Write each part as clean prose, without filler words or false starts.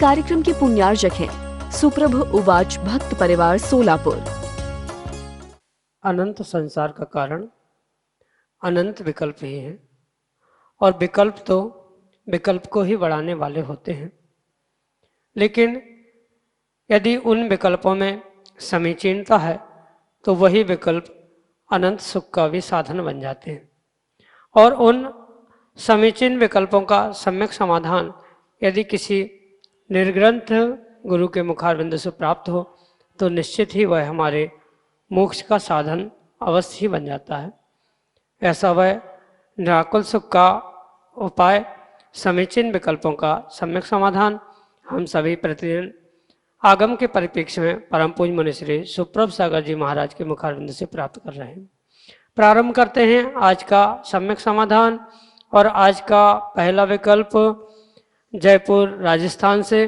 कार्यक्रम के पुण्यार्जक हैं सुप्रभ उवाच भक्त परिवार सोलापुर। अनंत संसार का कारण अनंत विकल्प ही हैं और विकल्प तो विकल्प को ही बढ़ाने वाले होते हैं। लेकिन यदि उन विकल्पों में समीचीनता है तो वही विकल्प अनंत सुख का भी साधन बन जाते हैं। और उन समीचीन विकल्पों का सम्यक समाधान यदि किसी निर्ग्रंथ गुरु के मुखारविंद से प्राप्त हो तो निश्चित ही वह हमारे मोक्ष का साधन अवश्य ही बन जाता है। ऐसा वह निराकुल सुख का उपाय, समीचीन विकल्पों का सम्यक समाधान हम सभी प्रतिदिन आगम के परिप्रेक्ष्य में परम पूज्य मुनि श्री सुप्रभ सागर जी महाराज के मुखारविंद से प्राप्त कर रहे हैं। प्रारंभ करते हैं आज का सम्यक समाधान। और आज का पहला विकल्प जयपुर राजस्थान से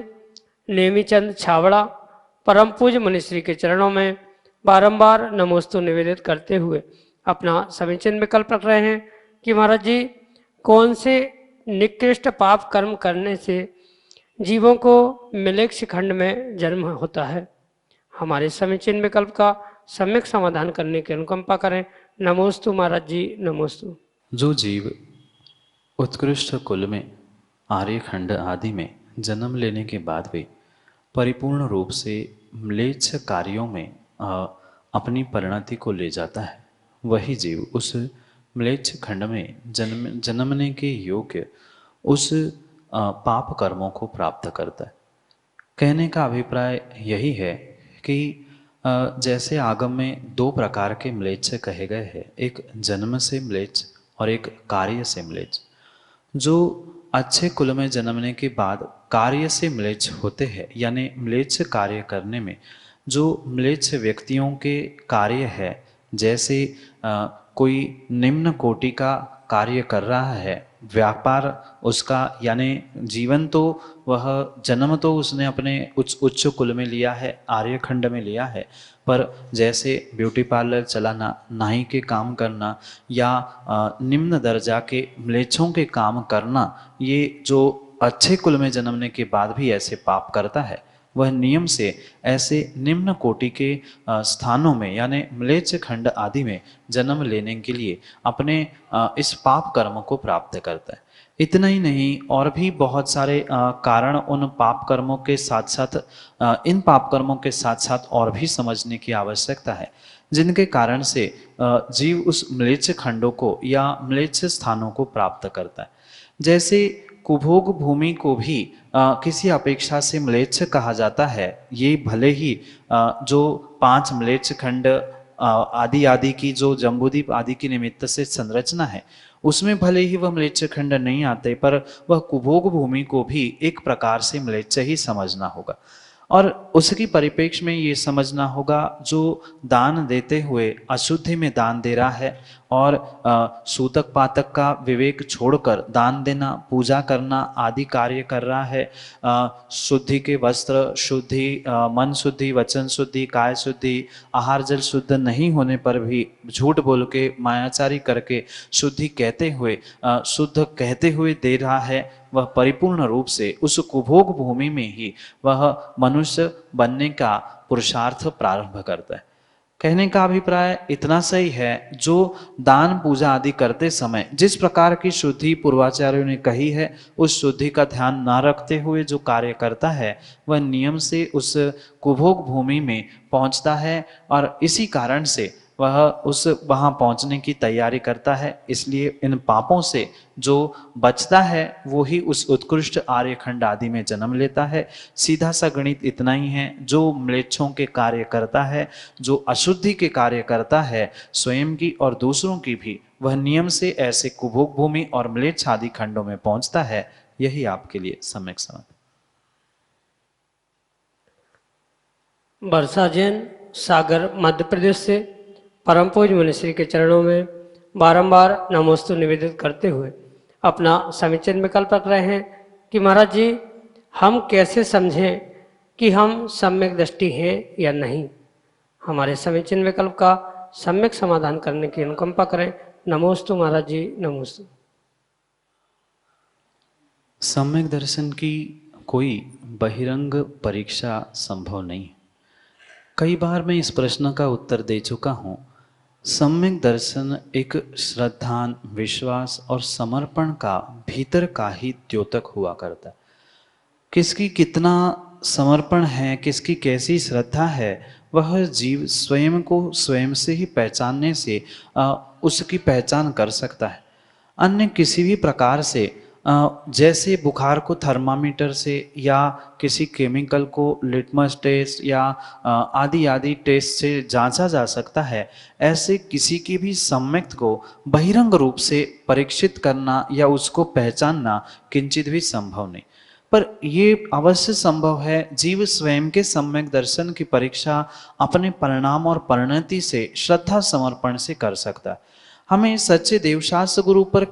नेमीचंद छावड़ा परम पूज्य मुनिश्री के चरणों में बारंबार नमोस्तु निवेदित करते हुए अपना समीचीन विकल्प रख रहे हैं कि महाराज जी, कौन से निकृष्ट पाप कर्म करने से जीवों को मिलेक्ष खंड में जन्म होता है। हमारे समीचीन विकल्प का सम्यक समाधान करने की अनुकंपा करें। नमोस्तु महाराज जी, नमोस्तु। जो जीव उत्कृष्ट कुल में आर्यखंड आदि में जन्म लेने के बाद वे परिपूर्ण रूप से म्लेच्छ कार्यों में अपनी परिणति को ले जाता है, वही जीव उस म्लेच्छ खंड में जन्मने के योग्य उस पाप कर्मों को प्राप्त करता है। कहने का अभिप्राय यही है कि जैसे आगम में दो प्रकार के म्लेच्छ कहे गए हैं, एक जन्म से म्लेच्छ और एक कार्य से म्लेच्छ। जो अच्छे कुल में जन्मने के बाद कार्य से म्लेच्छ होते हैं, यानी म्लेच्छ कार्य करने में जो म्लेच्छ व्यक्तियों के कार्य है, जैसे कोई निम्न कोटि का कार्य कर रहा है, व्यापार उसका, यानी जीवन तो वह जन्म तो उसने अपने उच्च कुल में लिया है, आर्यखंड में लिया है, पर जैसे ब्यूटी पार्लर चलाना, नाई के काम करना या निम्न दर्जा के म्लेच्छों के काम करना, ये जो अच्छे कुल में जन्मने के बाद भी ऐसे पाप करता है, वह नियम से ऐसे निम्न कोटि के स्थानों में यानी म्लेच्छ खंड आदि में जन्म लेने के लिए अपने इस पाप कर्म को प्राप्त करता है। इतना ही नहीं, और भी बहुत सारे कारण उन पाप कर्मों के साथ साथ इन पाप कर्मों के साथ साथ और भी समझने की आवश्यकता है, जिनके कारण से जीव उस म्लेच्छ खंडों को या म्लेच्छ स्थानों को प्राप्त करता है। जैसे कुभोग भूमि को भी किसी अपेक्षा से म्लेच्छ कहा जाता है। ये भले ही जो 5 म्लेच्छ खंड आदि आदि की जो जम्बूद्वीप आदि की निमित्त से संरचना है, उसमें भले ही वह म्लेच्छ खंड नहीं आते, पर वह कुभोग भूमि को भी एक प्रकार से म्लेच्छ ही समझना होगा। और उसकी परिप्रेक्ष्य में ये समझना होगा, जो दान देते हुए अशुद्धि में दान दे रहा है और सूतक पातक का विवेक छोड़कर दान देना, पूजा करना आदि कार्य कर रहा है, शुद्धि के वस्त्र शुद्धि, मन शुद्धि, वचन शुद्धि, काय शुद्धि, आहार जल शुद्ध नहीं होने पर भी झूठ बोल के मायाचारी करके शुद्धि कहते हुए शुद्ध कहते हुए दे रहा है, वह परिपूर्ण रूप से उस कुभोग भूमि में ही वह मनुष्य बनने का पुरुषार्थ प्रारंभ करता है। कहने का अभिप्राय इतना सही है, जो दान पूजा आदि करते समय जिस प्रकार की शुद्धि पूर्वाचार्यों ने कही है, उस शुद्धि का ध्यान न रखते हुए जो कार्य करता है, वह नियम से उस कुभोग भूमि में पहुंचता है और इसी कारण से वह उस वहां पहुंचने की तैयारी करता है। इसलिए इन पापों से जो बचता है वो ही उस उत्कृष्ट आर्यखंड आदि में जन्म लेता है। सीधा सा गणित इतना ही है, जो म्लेच्छों के कार्य करता है, जो अशुद्धि के कार्य करता है, स्वयं की और दूसरों की भी, वह नियम से ऐसे कुभोग भूमि और म्लेच्छ आदि खंडों में पहुंचता है। यही आपके लिए सम्यक समाधान। वर्षा जैन सागर मध्य प्रदेश से परम पूज्य मुनिश्री के चरणों में बारंबार नमोस्तु निवेदित करते हुए अपना समीचीन विकल्प रख रहे हैं कि महाराज जी, हम कैसे समझें कि हम सम्यक दृष्टि हैं या नहीं। हमारे समीचीन विकल्प का सम्यक समाधान करने की अनुकंपा करें। नमोस्तु महाराज जी, नमोस्तु। सम्यक दर्शन की कोई बहिरंग परीक्षा संभव नहीं है। कई बार मैं इस प्रश्न का उत्तर दे चुका हूँ। सम्यक दर्शन एक श्रद्धा, विश्वास और समर्पण का भीतर का ही द्योतक हुआ करता है। किसकी कितना समर्पण है, किसकी कैसी श्रद्धा है, वह जीव स्वयं को स्वयं से ही पहचानने से उसकी पहचान कर सकता है। अन्य किसी भी प्रकार से जैसे बुखार को थर्मामीटर से या किसी केमिकल को लिटमस टेस्ट या आदि आदि टेस्ट से जांचा जा सकता है, ऐसे किसी की भी सम्यक को बहिरंग रूप से परीक्षित करना या उसको पहचानना किंचित भी संभव नहीं। पर ये अवश्य संभव है, जीव स्वयं के सम्यक दर्शन की परीक्षा अपने परिणाम और परिणति से श्रद्धा समर्पण से कर सकता है। हमें सच्चे देवशास्त्र गुरु पर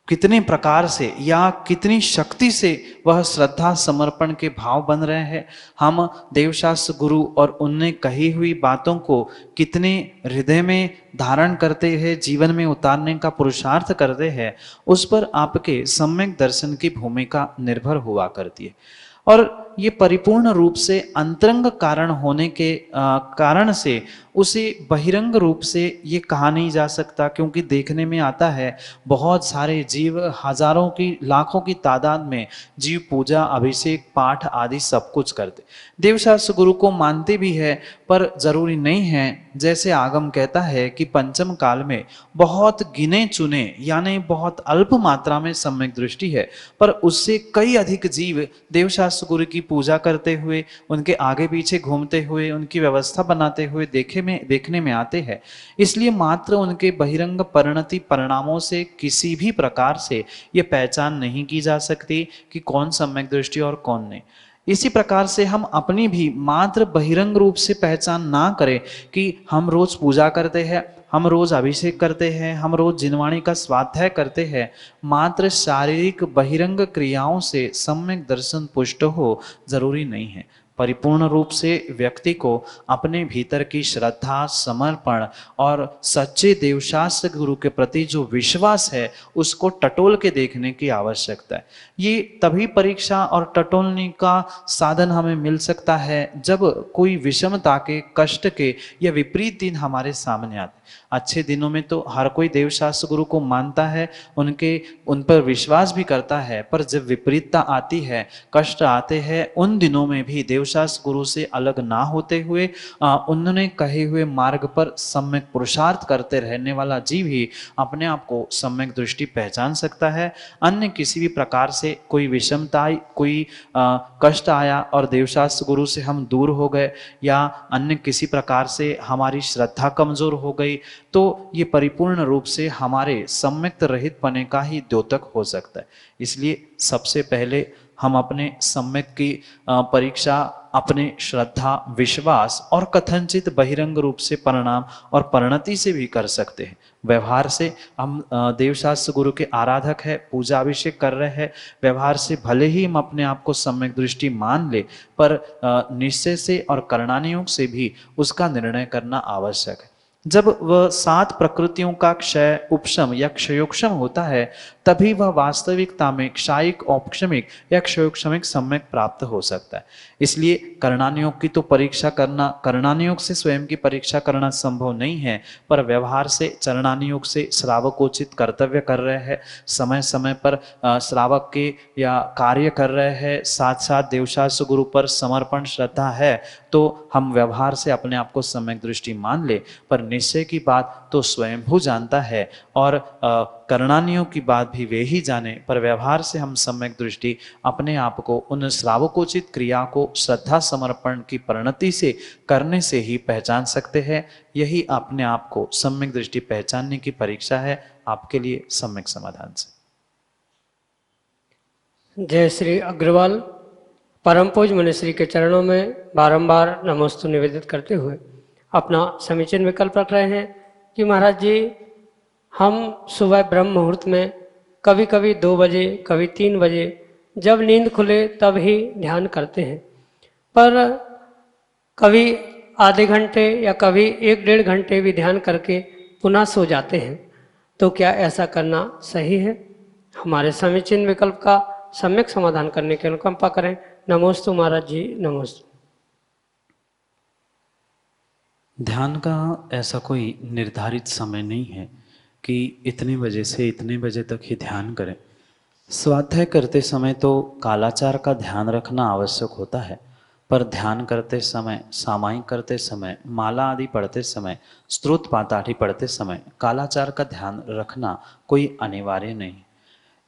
कितने प्रकार से या कितनी शक्ति से वह श्रद्धा समर्पण के भाव बन रहे हैं, हम देवशास्त्र गुरु और उनने कही हुई बातों को कितने हृदय में धारण करते हैं, जीवन में उतारने का पुरुषार्थ करते हैं, उस पर आपके सम्यक दर्शन की भूमिका निर्भर हुआ करती है। और ये परिपूर्ण रूप से अंतरंग कारण होने के कारण से उसे बहिरंग रूप से ये कहा नहीं जा सकता, क्योंकि देखने में आता है बहुत सारे जीव, हजारों की लाखों की तादाद में जीव पूजा, अभिषेक, पाठ आदि सब कुछ करते, देवशास्त्र गुरु को मानते भी है, पर जरूरी नहीं है। जैसे आगम कहता है कि पंचम काल में बहुत गिने चुने यानी बहुत अल्प मात्रा में सम्यक दृष्टि है, पर उससे कई अधिक जीव देवशास्त्र गुरु की पूजा करते हुए, उनके आगे पीछे घूमते हुए, उनकी व्यवस्था बनाते हुए देखने में आते हैं। इसलिए मात्र उनके बहिरंग परिणति परिणामों से किसी भी प्रकार से ये पहचान नहीं की जा सकती कि कौन सम्यक दृष्टि और कौन नहीं। इसी प्रकार से हम अपनी भी मात्र बहिरंग रूप से पहचान ना करें कि हम रोज पूजा करते हैं, हम रोज अभिषेक करते हैं, हम रोज जिनवाणी का स्वाध्याय करते हैं, मात्र शारीरिक बहिरंग क्रियाओं से सम्यक दर्शन पुष्ट हो जरूरी नहीं है। परिपूर्ण रूप से व्यक्ति को अपने भीतर की श्रद्धा, समर्पण और सच्चे देवशास्त्र गुरु के प्रति जो विश्वास है उसको टटोल के देखने की आवश्यकता है। ये तभी परीक्षा और टटोलने का साधन हमें मिल सकता है जब कोई विषमता के, कष्ट के या विपरीत दिन हमारे सामने आते। अच्छे दिनों में तो हर कोई देवशास्त्र गुरु को मानता है, उन पर विश्वास भी करता है, पर जब विपरीतता आती है, कष्ट आते हैं, उन दिनों में भी देवशास्त्र गुरु से अलग ना होते हुए उन्होंने कहे हुए मार्ग पर सम्यक पुरुषार्थ करते रहने वाला जीव ही अपने आप को सम्यक दृष्टि पहचान सकता है। अन्य किसी भी प्रकार से कोई विषमता आई, कोई कष्ट आया और देवशास्त्र गुरु से हम दूर हो गए, या अन्य किसी प्रकार से हमारी श्रद्धा कमजोर हो गई, तो ये परिपूर्ण रूप से हमारे सम्यक रहित पने का ही द्योतक हो सकता है। इसलिए सबसे पहले हम अपने सम्यक की परीक्षा अपने श्रद्धा, विश्वास और कथनचित बहिरंग रूप से परिणाम और परिणति से भी कर सकते हैं। व्यवहार से हम देवशास्त्र गुरु के आराधक है, पूजा अभिषेक कर रहे हैं, व्यवहार से भले ही हम अपने आप को सम्यक दृष्टि मान ले, पर निश्चय से और करणानियोग से भी उसका निर्णय करना आवश्यक है। जब वह 7 प्रकृतियों का क्षय, उपशम या क्षयोक्षम होता है, तभी वह वास्तविकता में क्षायिक, औपक्षमिक या क्षयोक्षमिक सम्यक प्राप्त हो सकता है। इसलिए करणानियोग की तो परीक्षा करना, करणानियोग से स्वयं की परीक्षा करना संभव नहीं है, पर व्यवहार से चरणानियोग से श्रावकोचित कर्तव्य कर रहे हैं, समय समय पर श्रावक के या कार्य कर रहे हैं, साथ साथ देवशास्त्र गुरु पर समर्पण श्रद्धा है, तो हम व्यवहार से अपने आप को सम्यक दृष्टि मान ले, पर निश्चय की बात तो स्वयंभू जानता है और करणानियोग की बात भी वे ही जाने, पर व्यवहार से हम सम्यक दृष्टि अपने आप को उन श्रावकोचित क्रिया को श्रद्धा समर्पण की परिणति से करने से ही पहचान सकते हैं। यही अपने आप को सम्यक दृष्टि पहचानने की परीक्षा है आपके लिए सम्यक समाधान से। जय श्री अग्रवाल परम पूज्य मुनिश्री के चरणों में बारंबार नमोस्तु निवेदित करते हुए अपना समीचीन विकल्प रख रहे हैं कि महाराज जी, हम सुबह ब्रह्म मुहूर्त में कभी कभी 2 बजे, कभी 3 बजे जब नींद खुले तब ही ध्यान करते हैं, पर कभी आधे घंटे या कभी 1-1.5 घंटे भी ध्यान करके पुनः सो जाते हैं। तो क्या ऐसा करना सही है? हमारे समीचीन विकल्प का सम्यक समाधान करने की अनुकंपा करें। नमोस्तु महाराज जी, नमोस्तु। ध्यान का ऐसा कोई निर्धारित समय नहीं है कि इतने बजे से इतने बजे तक ही ध्यान करें। स्वाध्याय करते समय तो कालाचार का ध्यान रखना आवश्यक होता है, पर ध्यान करते समय, सामायिक करते समय, माला आदि पढ़ते समय, स्तोत्र पाताठी पढ़ते समय कालाचार का ध्यान रखना कोई अनिवार्य नहीं।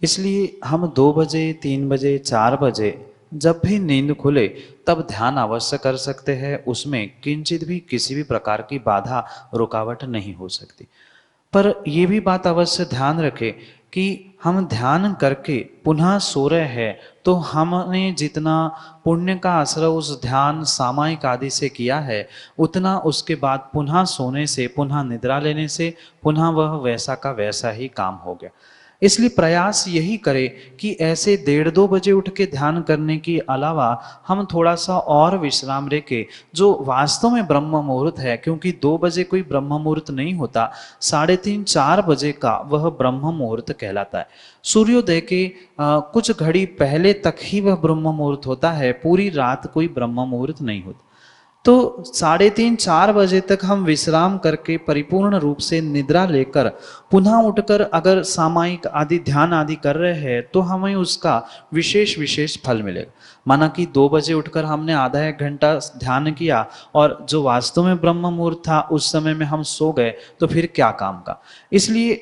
इसलिए हम 2 बजे, 3 बजे, 4 बजे जब भी नींद खुले तब ध्यान अवश्य कर सकते हैं। उसमें किंचित भी किसी भी प्रकार की बाधा रुकावट नहीं हो सकती। पर यह भी बात अवश्य ध्यान रखें कि हम ध्यान करके पुनः सो रहे हैं तो हमने जितना पुण्य का आश्रय उस ध्यान सामायिक आदि से किया है, उतना उसके बाद पुनः सोने से, पुनः निद्रा लेने से, पुनः वह वैसा का वैसा ही काम हो गया। इसलिए प्रयास यही करें कि ऐसे 1:30-2 बजे उठ के ध्यान करने के अलावा हम थोड़ा सा और विश्राम लेके, जो वास्तव में ब्रह्म मुहूर्त है, क्योंकि 2 बजे कोई ब्रह्म मुहूर्त नहीं होता, 3:30-4 बजे का वह ब्रह्म मुहूर्त कहलाता है। सूर्योदय के कुछ घड़ी पहले तक ही वह ब्रह्म मुहूर्त होता है, पूरी रात कोई ब्रह्म मुहूर्त नहीं होता। तो 3:30-4 बजे तक हम विश्राम करके परिपूर्ण रूप से निद्रा लेकर पुनः उठकर अगर सामायिक आदि ध्यान आदि कर रहे हैं तो हमें उसका विशेष विशेष फल मिलेगा। माना कि 2 बजे उठकर हमने आधा 1 घंटा ध्यान किया और जो वास्तव में ब्रह्म मुहूर्त था उस समय में हम सो गए तो फिर क्या काम का। इसलिए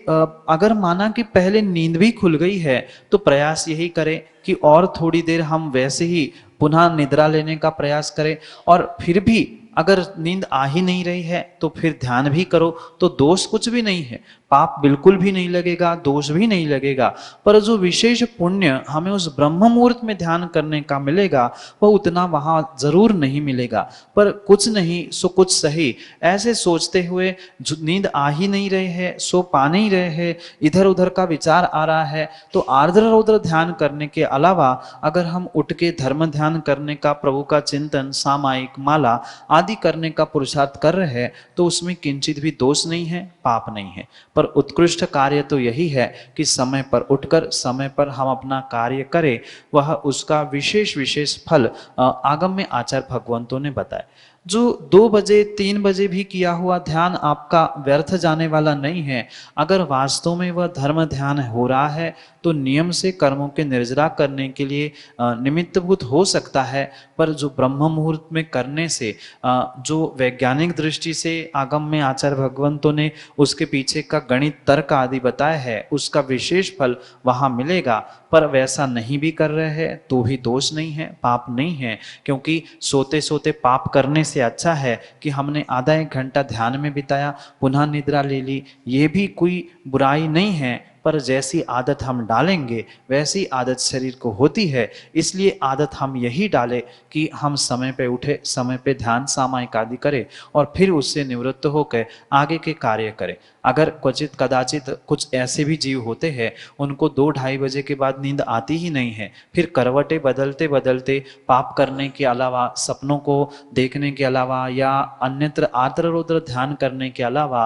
अगर माना कि पहले नींद भी खुल गई है तो प्रयास यही करें कि और थोड़ी देर हम वैसे ही पुनः निद्रा लेने का प्रयास करें। और फिर भी अगर नींद आ ही नहीं रही है तो फिर ध्यान भी करो तो दोष कुछ भी नहीं है, पाप बिल्कुल भी नहीं लगेगा, दोष भी नहीं लगेगा। पर जो विशेष पुण्य हमें उस ब्रह्म मुहूर्त में ध्यान करने का मिलेगा वह उतना वहां जरूर नहीं मिलेगा। पर कुछ नहीं सो कुछ सही, ऐसे सोचते हुए नींद आ ही नहीं रहे है, सो पा नहीं रहे है, इधर उधर का विचार आ रहा है, तो आर्द्र रौद्र ध्यान करने के अलावा अगर हम उठ के धर्म ध्यान करने का, प्रभु का चिंतन, सामायिक, माला आदि करने का पुरुषार्थ कर रहे हैं तो उसमें किंचित भी दोष नहीं है, पाप नहीं है। पर उत्कृष्ट कार्य तो यही है कि समय पर उठकर समय पर हम अपना कार्य करें, वह उसका विशेष विशेष फल आगम में आचार्य भगवंतों ने बताया। जो 2 बजे 3 बजे भी किया हुआ ध्यान आपका व्यर्थ जाने वाला नहीं है। अगर वास्तव में वह धर्म ध्यान हो रहा है तो नियम से कर्मों के निर्जरा करने के लिए निमित्तभूत हो सकता है। पर जो ब्रह्म मुहूर्त में करने से जो वैज्ञानिक दृष्टि से आगम में आचार्य भगवंतों ने उसके पीछे का गणित तर्क आदि बताया है, उसका विशेष फल वहां मिलेगा। पर वैसा नहीं भी कर रहे हैं तो भी दोष नहीं है, पाप नहीं है, क्योंकि सोते सोते पाप करने से अच्छा है कि हमने आधा 1 घंटा ध्यान में बिताया, पुनः निद्रा ले ली, ये भी कोई बुराई नहीं है। पर जैसी आदत हम डालेंगे वैसी आदत शरीर को होती है। इसलिए आदत हम यही डालें कि हम समय पे उठे, समय पे ध्यान सामायिक आदि करें और फिर उससे निवृत्त होकर आगे के कार्य करें। अगर क्वचित कदाचित कुछ ऐसे भी जीव होते हैं उनको 2-2:30 बजे के बाद नींद आती ही नहीं है, फिर करवटें बदलते बदलते पाप करने के अलावा, सपनों को देखने के अलावा या अन्यत्र आर्द्र रौद्र ध्यान करने के अलावा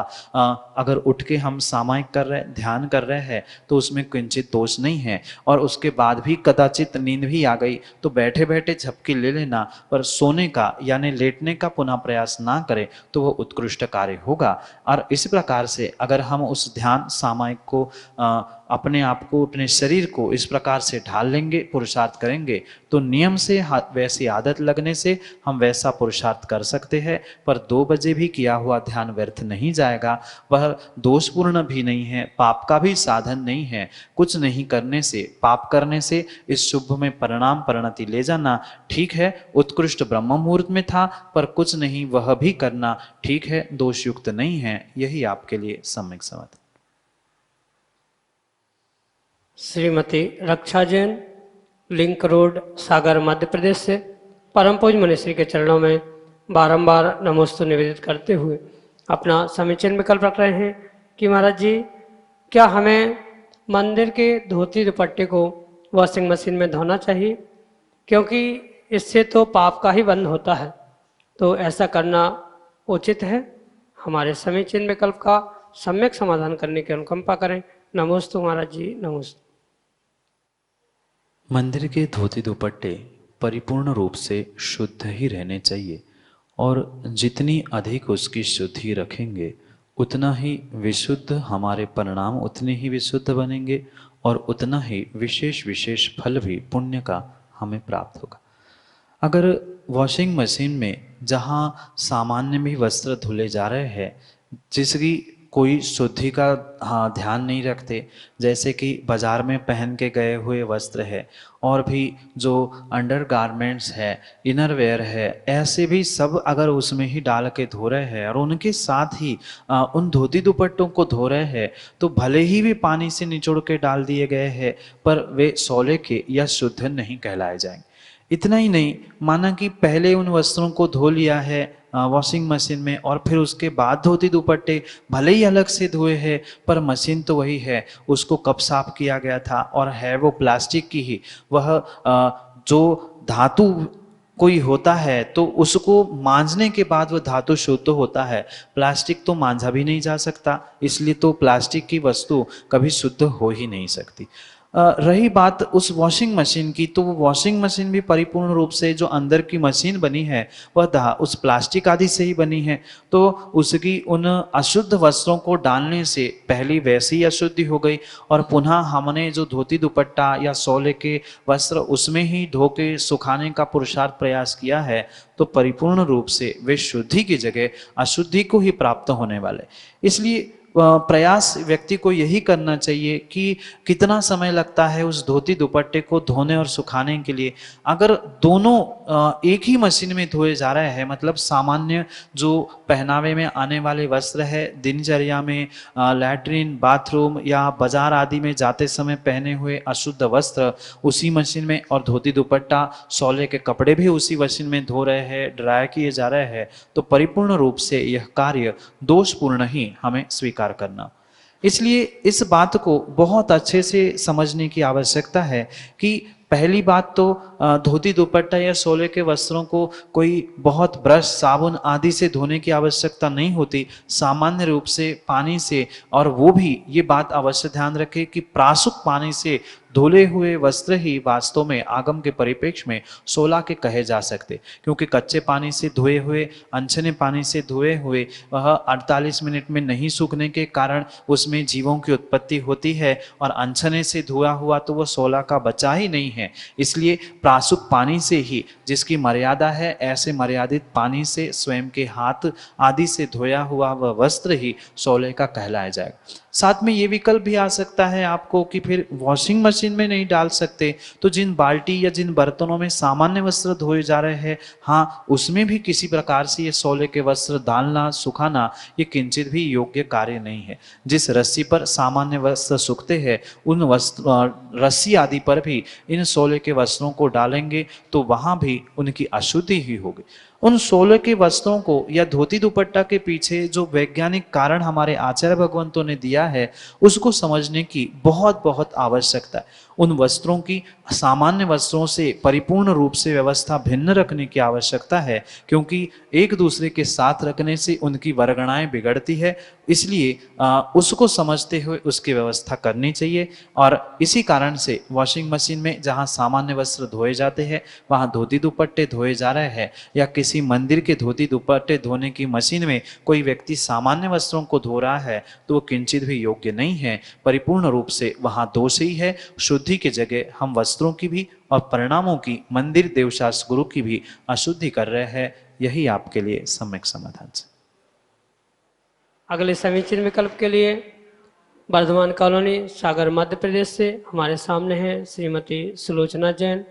अगर उठ के हम सामायिक कर रहे, ध्यान कर रहे हैं तो उसमें किंचित दोष नहीं है। और उसके बाद भी कदाचित नींद भी आ गई तो बैठे बैठे झपकी ले लेना, पर सोने का यानी लेटने का पुनः प्रयास ना करें तो वह उत्कृष्ट कार्य होगा। और इस प्रकार से अगर हम उस ध्यान सामायिक को अपने आप को, अपने शरीर को इस प्रकार से ढाल लेंगे, पुरुषार्थ करेंगे तो नियम से वैसी आदत लगने से हम वैसा पुरुषार्थ कर सकते हैं। पर 2 बजे भी किया हुआ ध्यान व्यर्थ नहीं जाएगा, वह दोषपूर्ण भी नहीं है, पाप का भी साधन नहीं है। कुछ नहीं करने से, पाप करने से इस शुभ में परिणाम परिणति ले जाना ठीक है, उत्कृष्ट ब्रह्म मुहूर्त में था, पर कुछ नहीं वह भी करना ठीक है, दोषयुक्त नहीं है। यही आपके लिए सम्यक समाधान। श्रीमती रक्षा जैन, लिंक रोड, सागर, मध्य प्रदेश से परम पूज्य मुनिश्री के चरणों में बारंबार नमोस्तु निवेदित करते हुए अपना समीचीन विकल्प रख रहे हैं कि महाराज जी, क्या हमें मंदिर के धोती दुपट्टे को वॉशिंग मशीन में धोना चाहिए? क्योंकि इससे तो पाप का ही बंध होता है, तो ऐसा करना उचित है? हमारे समीचीन विकल्प का सम्यक समाधान करने की अनुकंपा करें। नमोस्तु महाराज जी, नमोस्तु। मंदिर के धोती दुपट्टे परिपूर्ण रूप से शुद्ध ही रहने चाहिए और जितनी अधिक उसकी शुद्धि रखेंगे उतना ही विशुद्ध हमारे परिणाम उतने ही विशुद्ध बनेंगे और उतना ही विशेष विशेष फल भी पुण्य का हमें प्राप्त होगा। अगर वॉशिंग मशीन में जहाँ सामान्य भी वस्त्र धुले जा रहे हैं जिसकी कोई शुद्धि का ध्यान नहीं रखते, जैसे कि बाजार में पहन के गए हुए वस्त्र है और भी जो अंडर गारमेंट्स है, इनरवेयर है, ऐसे भी सब अगर उसमें ही डाल के धो रहे हैं और उनके साथ ही उन धोती दुपट्टों को धो रहे हैं तो भले ही भी पानी से निचोड़ के डाल दिए गए हैं पर वे सौले के या शुद्ध नहीं कहलाए जाएंगे। इतना ही नहीं, माना कि पहले उन वस्त्रों को धो लिया है वॉशिंग मशीन में और फिर उसके बाद धोती दुपट्टे भले ही अलग से धोए हैं पर मशीन तो वही है, उसको कब साफ किया गया था और है वो प्लास्टिक की ही, वह जो धातु कोई होता है तो उसको मांजने के बाद वह धातु शुद्ध होता है, प्लास्टिक तो मांजा भी नहीं जा सकता, इसलिए तो प्लास्टिक की वस्तु कभी शुद्ध हो ही नहीं सकती। रही बात उस वॉशिंग मशीन की, तो वो वॉशिंग मशीन भी परिपूर्ण रूप से जो अंदर की मशीन बनी है वह उस प्लास्टिक आदि से ही बनी है, तो उसकी उन अशुद्ध वस्त्रों को डालने से पहली वैसी ही अशुद्धि हो गई और पुनः हमने जो धोती दुपट्टा या सौले के वस्त्र उसमें ही धो के सुखाने का पुरुषार्थ प्रयास किया है तो परिपूर्ण रूप से वे शुद्धि की जगह अशुद्धि को ही प्राप्त होने वाले। इसलिए प्रयास व्यक्ति को यही करना चाहिए कि कितना समय लगता है उस धोती दुपट्टे को धोने और सुखाने के लिए। अगर दोनों एक ही मशीन में धोए जा रहे हैं, मतलब सामान्य जो पहनावे में आने वाले वस्त्र है, दिनचर्या में लैट्रिन, बाथरूम या बाजार आदि में जाते समय पहने हुए अशुद्ध वस्त्र उसी मशीन में और धोती दुपट्टा सौले के कपड़े भी उसी मशीन में धो रहे हैं, ड्राई किए जा रहे हैं, तो परिपूर्ण रूप से यह कार्य दोषपूर्ण ही हमें स्वीकार करना। इसलिए इस बात को बहुत अच्छे से समझने की आवश्यकता है कि पहली बात तो धोती दुपट्टा या सोले के वस्त्रों को कोई बहुत ब्रश, साबुन आदि से धोने की आवश्यकता नहीं होती, सामान्य रूप से पानी से, और वो भी ये बात अवश्य ध्यान रखें कि प्रासुक पानी से धुले हुए वस्त्र ही वास्तव में आगम के परिप्रेक्ष्य में सोला के कहे जा सकते, क्योंकि कच्चे पानी से धोए हुए, अनछने पानी से धोए हुए वह 48 मिनट में नहीं सूखने के कारण उसमें जीवों की उत्पत्ति होती है और अनछने से धोया हुआ तो वह सोला का बचा ही नहीं है। इसलिए प्रासुक पानी से ही, जिसकी मर्यादा है, ऐसे मर्यादित पानी से स्वयं के हाथ आदि से धोया हुआ वह वस्त्र ही सोले का कहलाया जाएगा। साथ में ये विकल्प भी आ सकता है आपको कि फिर वॉशिंग मशीन में नहीं डाल सकते तो जिन बाल्टी या जिन बर्तनों में सामान्य वस्त्र धोए जा रहे हैं, हाँ, उसमें भी किसी प्रकार से ये सोले के वस्त्र डालना, सुखाना ये किंचित भी योग्य कार्य नहीं है। जिस रस्सी पर सामान्य वस्त्र सूखते हैं उन रस्सी आदि पर भी इन सोले के वस्त्रों को डालेंगे तो वहां भी उनकी अशुद्धि ही होगी। उन सोले के वस्त्रों को या धोती दुपट्टा के पीछे जो वैज्ञानिक कारण हमारे आचार्य भगवंतों ने दिया है उसको समझने की बहुत बहुत आवश्यकता है। उन वस्त्रों की सामान्य वस्त्रों से परिपूर्ण रूप से व्यवस्था भिन्न रखने की आवश्यकता है, क्योंकि एक दूसरे के साथ रखने से उनकी वर्गणाएं बिगड़ती है, इसलिए उसको समझते हुए उसकी व्यवस्था करनी चाहिए। और इसी कारण से वॉशिंग मशीन में जहां सामान्य वस्त्र धोए जाते हैं वहां धोती दुपट्टे धोए जा रहे हैं, या किसी मंदिर के धोती दुपट्टे धोने की मशीन में कोई व्यक्ति सामान्य वस्त्रों को धो रहा है तो वो किंचित भी योग्य नहीं है। परिपूर्ण रूप से वहां दोष ही है। शुद्धि की जगह हम वस्त्रों की भी और परिणामों की, मंदिर, देवशास्त्र, गुरु की भी अशुद्धि कर रहे हैं। यही आपके लिए सम्यक समाधान है। अगले समीचीन विकल्प के लिए वर्धमान कॉलोनी, सागर, मध्य प्रदेश से हमारे सामने हैं श्रीमती सुलोचना जैन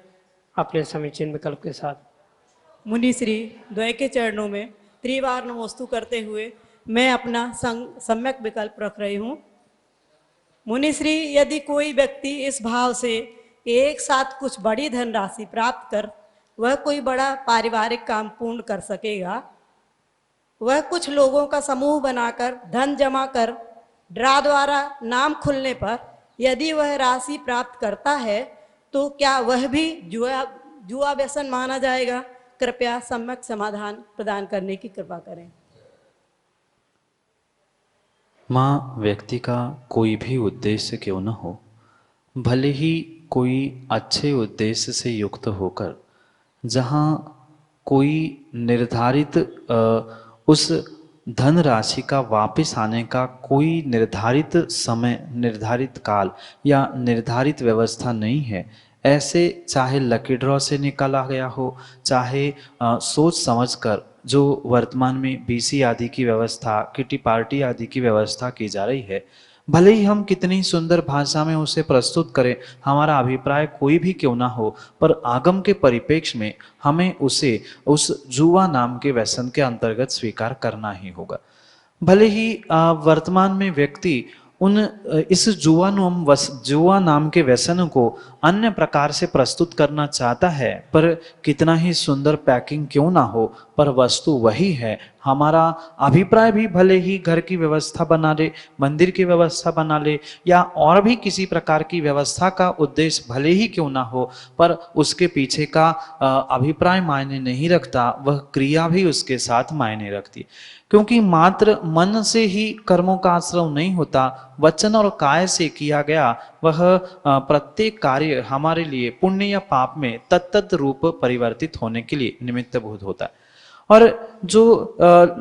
अपने समीचीन विकल्प के साथ। मुनि श्री द्वय के चरणों में त्रिवार नमोस्तु करते हुए मैं अपना सम्यक विकल्प रख रही हूँ। मुनि श्री, यदि कोई व्यक्ति इस भाव से एक साथ कुछ बड़ी धनराशि प्राप्त कर वह कोई बड़ा पारिवारिक काम पूर्ण कर सकेगा, वह कुछ लोगों का समूह बनाकर धन जमा कर ड्रा द्वारा नाम खुलने पर यदि वह राशि प्राप्त करता है तो क्या वह भी जुआ व्यसन माना जाएगा? कृपया सम्यक समाधान प्रदान करने की कृपा करें। माँ, व्यक्ति का कोई भी उद्देश्य क्यों न हो, भले ही कोई अच्छे उद्देश्य से युक्त होकर जहाँ कोई निर्धारित उस धन राशि का वापस आने का कोई निर्धारित समय, निर्धारित काल या निर्धारित व्यवस्था नहीं है, ऐसे चाहे लकी ड्रॉ से निकाला गया हो, चाहे सोच समझकर जो वर्तमान में बीसी आदि की व्यवस्था, किटी पार्टी आदि की व्यवस्था की जा रही है, भले ही हम कितनी सुंदर भाषा में उसे प्रस्तुत करें, हमारा अभिप्राय कोई भी क्यों ना हो, पर आगम के परिप्रेक्ष्य में हमें उसे उस जुआ नाम के व्यसन के अंतर्गत स्वीकार करना ही होगा। भले ही वर्तमान में व्यक्ति इस जुआ नाम के व्यसन को अन्य प्रकार से प्रस्तुत करना चाहता है, पर कितना ही सुंदर पैकिंग क्यों ना हो, पर वस्तु वही है। हमारा अभिप्राय भी भले ही घर की व्यवस्था बना ले, मंदिर की व्यवस्था बना ले, या और भी किसी प्रकार की व्यवस्था का उद्देश्य भले ही क्यों ना हो, पर उसके पीछे का अभिप्राय मायने नहीं रखता, वह क्रिया भी उसके साथ मायने रखती। क्योंकि मात्र मन से ही कर्मों का आश्रव नहीं होता, वचन और काय से किया गया वह प्रत्येक कार्य हमारे लिए पुण्य या पाप में तत्त रूप परिवर्तित होने के लिए निमित्तभूत होता है। और जो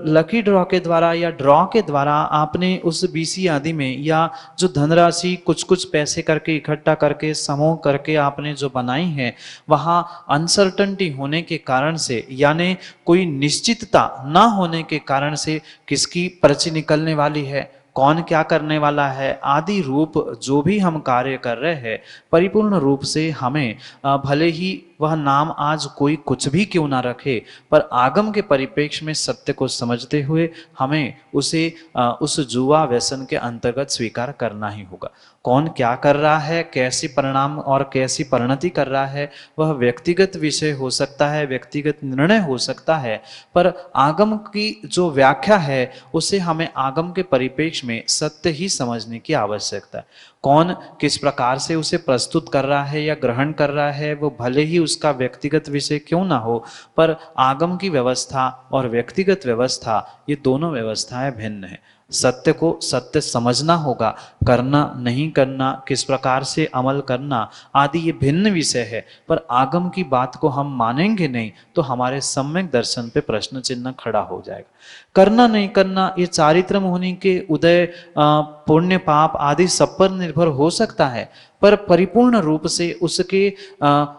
लकी ड्रॉ के द्वारा या ड्रॉ के द्वारा आपने उस बीसी आदि में या जो धनराशि कुछ कुछ पैसे करके इकट्ठा करके समूह करके आपने जो बनाई है, वहाँ अनसर्टनिटी होने के कारण से, यानी कोई निश्चितता ना होने के कारण से किसकी पर्ची निकलने वाली है, कौन क्या करने वाला है आदि रूप जो भी हम कार्य कर रहे हैं, परिपूर्ण रूप से हमें भले ही वह नाम आज कोई कुछ भी क्यों ना रखे, पर आगम के परिप्रेक्ष्य में सत्य को समझते हुए हमें उसे उस जुआ व्यसन के अंतर्गत स्वीकार करना ही होगा। कौन क्या कर रहा है, कैसी परिणाम और कैसी परिणति कर रहा है, वह व्यक्तिगत विषय हो सकता है, व्यक्तिगत निर्णय हो सकता है, पर आगम की जो व्याख्या है उसे हमें आगम के परिप्रेक्ष्य में सत्य ही समझने की आवश्यकता है। कौन किस प्रकार से उसे प्रस्तुत कर रहा है या ग्रहण कर रहा है, वो भले ही उसका व्यक्तिगत विषय क्यों ना हो, पर आगम की व्यवस्था और व्यक्तिगत व्यवस्था ये दोनों व्यवस्थाएं भिन्न है। सत्य को सत्य समझना होगा, करना नहीं करना, किस प्रकार से अमल करना आदि ये भिन्न विषय है, पर आगम की बात को हम मानेंगे नहीं तो हमारे सम्यक दर्शन पे प्रश्न चिन्ह खड़ा हो जाएगा। करना नहीं करना ये चारित्र मुनि के उदय, पुण्य पाप आदि सब पर निर्भर हो सकता है, पर परिपूर्ण रूप से उसके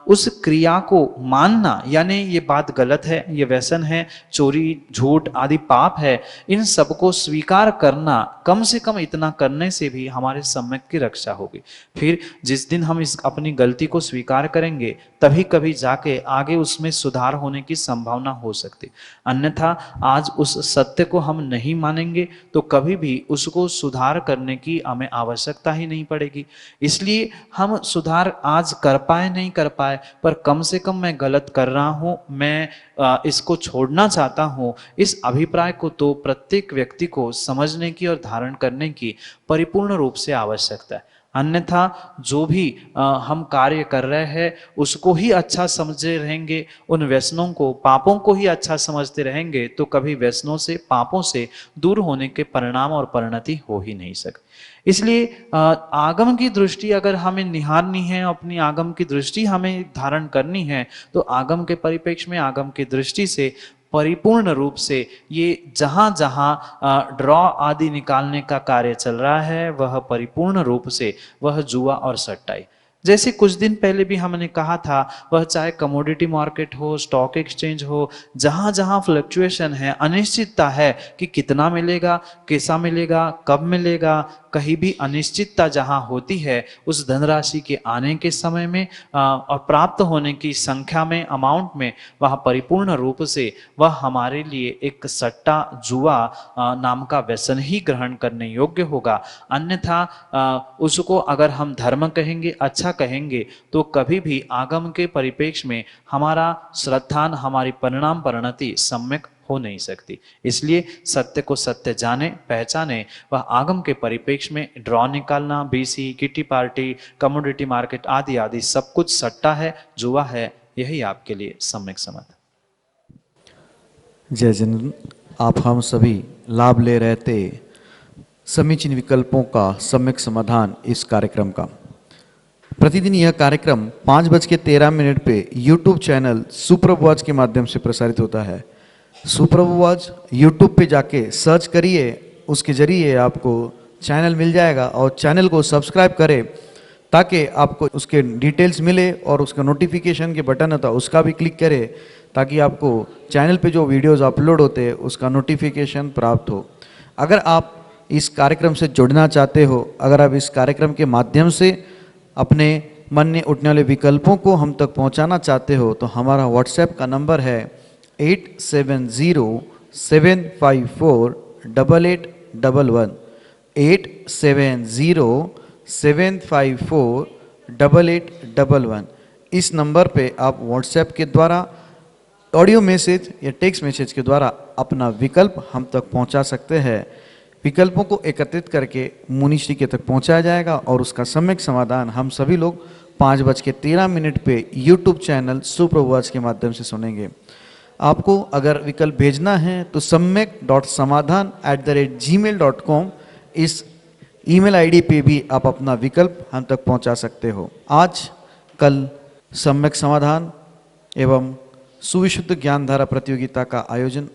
उस क्रिया को मानना, यानी ये बात गलत है, ये व्यसन है, चोरी झूठ आदि पाप है, इन सबको स्वीकार करना, कम से कम इतना करने से भी हमारे सम्यक की रक्षा होगी। फिर जिस दिन हम इस अपनी गलती को स्वीकार करेंगे तभी कभी जाके आगे उसमें सुधार होने की संभावना हो सकती, अन्यथा आज उस सत्य को हम नहीं मानेंगे तो कभी भी उसको सुधार करने की हमें आवश्यकता ही नहीं पड़ेगी। इसलिए हम सुधार आज कर पाए नहीं कर पाए, पर कम से कम मैं गलत कर रहा हूं, मैं इसको छोड़ना चाहता हूं, इस अभिप्राय को तो प्रत्येक व्यक्ति को समझने की और धारण करने की परिपूर्ण रूप से आवश्यकता है। अन्यथा जो भी हम कार्य कर रहे हैं उसको ही अच्छा समझे रहेंगे, उन व्यसनों को, पापों को ही अच्छा समझते रहेंगे, तो कभी व्यसनों से, पापों से दूर होने के परिणाम और परिणति हो ही नहीं सकती। इसलिए आगम की दृष्टि अगर हमें निहारनी है, अपनी आगम की दृष्टि हमें धारण करनी है, तो आगम के परिप्रेक्ष्य में, आगम की दृष्टि से परिपूर्ण रूप से ये जहां जहां ड्रॉ आदि निकालने का कार्य चल रहा है वह परिपूर्ण रूप से वह जुआ और सट्टाई, जैसे कुछ दिन पहले भी हमने कहा था, वह चाहे कमोडिटी मार्केट हो, स्टॉक एक्सचेंज हो, जहां जहां फ्लक्चुएशन है, अनिश्चितता है कि कितना मिलेगा, कैसा मिलेगा, कब मिलेगा, कहीं भी अनिश्चितता जहां होती है, उस धनराशि के आने के समय में और प्राप्त होने की संख्या में, अमाउंट में, वह परिपूर्ण रूप से वह हमारे लिए एक सट्टा, जुआ नाम का व्यसन ही ग्रहण करने योग्य होगा। अन्यथा उसको अगर हम धर्म कहेंगे, अच्छा कहेंगे, तो कभी भी आगम के परिप्रेक्ष्य में हमारा श्रद्धान, हमारी परिणाम परिणति सम्यक हो नहीं सकती। इसलिए सत्य को सत्य जाने, पहचाने, वह आगम के परिप्रेक्ष्य में ड्रॉ निकालना, BC, kitty party, commodity market आदि आदि सब कुछ सट्टा है, जुआ है, यही आपके लिए सम्यक समझ। जय जन, आप हम सभी लाभ ले रहे थे समीचीन विकल्पों का सम्यक समाधान इस कार्यक्रम का। प्रतिदिन यह कार्यक्रम 5:13 पे यूट्यूब चैनल सुप्रभ वॉच के माध्यम से प्रसारित होता है। सुप्रभ वॉच यूट्यूब पे जाके सर्च करिए, उसके जरिए आपको चैनल मिल जाएगा और चैनल को सब्सक्राइब करें ताकि आपको उसके डिटेल्स मिले और उसका नोटिफिकेशन के बटन होता है उसका भी क्लिक करें ताकि आपको चैनल पे जो वीडियोस अपलोड होते हैं उसका नोटिफिकेशन प्राप्त हो। अगर आप इस कार्यक्रम से जुड़ना चाहते हो, अगर आप इस कार्यक्रम के माध्यम से अपने मन में उठने वाले विकल्पों को हम तक पहुंचाना चाहते हो तो हमारा व्हाट्सएप का नंबर है 8707548811 8707548811। इस नंबर पे आप व्हाट्सएप के द्वारा ऑडियो मैसेज या टेक्स्ट मैसेज के द्वारा अपना विकल्प हम तक पहुंचा सकते हैं। विकल्पों को एकत्रित करके मुनिश्री के तक पहुंचाया जाएगा और उसका सम्यक समाधान हम सभी लोग 5:13 पे यूट्यूब चैनल सुप्रभ वॉच के माध्यम से सुनेंगे। आपको अगर विकल्प भेजना है तो samyak.samadhan@gmail.com इस ईमेल आईडी पे भी आप अपना विकल्प हम तक पहुंचा सकते हो। आज कल सम्यक समाधान एवं सुविशुद्ध ज्ञान धारा प्रतियोगिता का आयोजन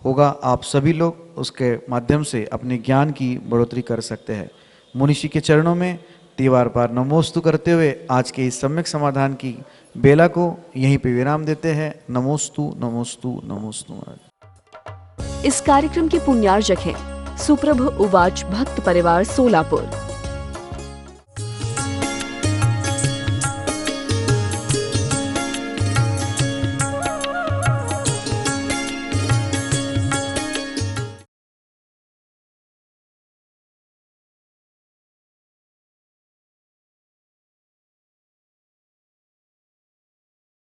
होगा। आप सभी लोग उसके माध्यम से अपने ज्ञान की बढ़ोतरी कर सकते हैं। मुनिषी के चरणों में तीवार पार नमोस्तु करते हुए आज के इस सम्यक समाधान की बेला को यहीं पे विराम देते हैं। नमोस्तु नमोस्तु नमोस्तु महाराज। इस कार्यक्रम के पुण्यार्जक हैं सुप्रभ उवाच भक्त परिवार सोलापुर।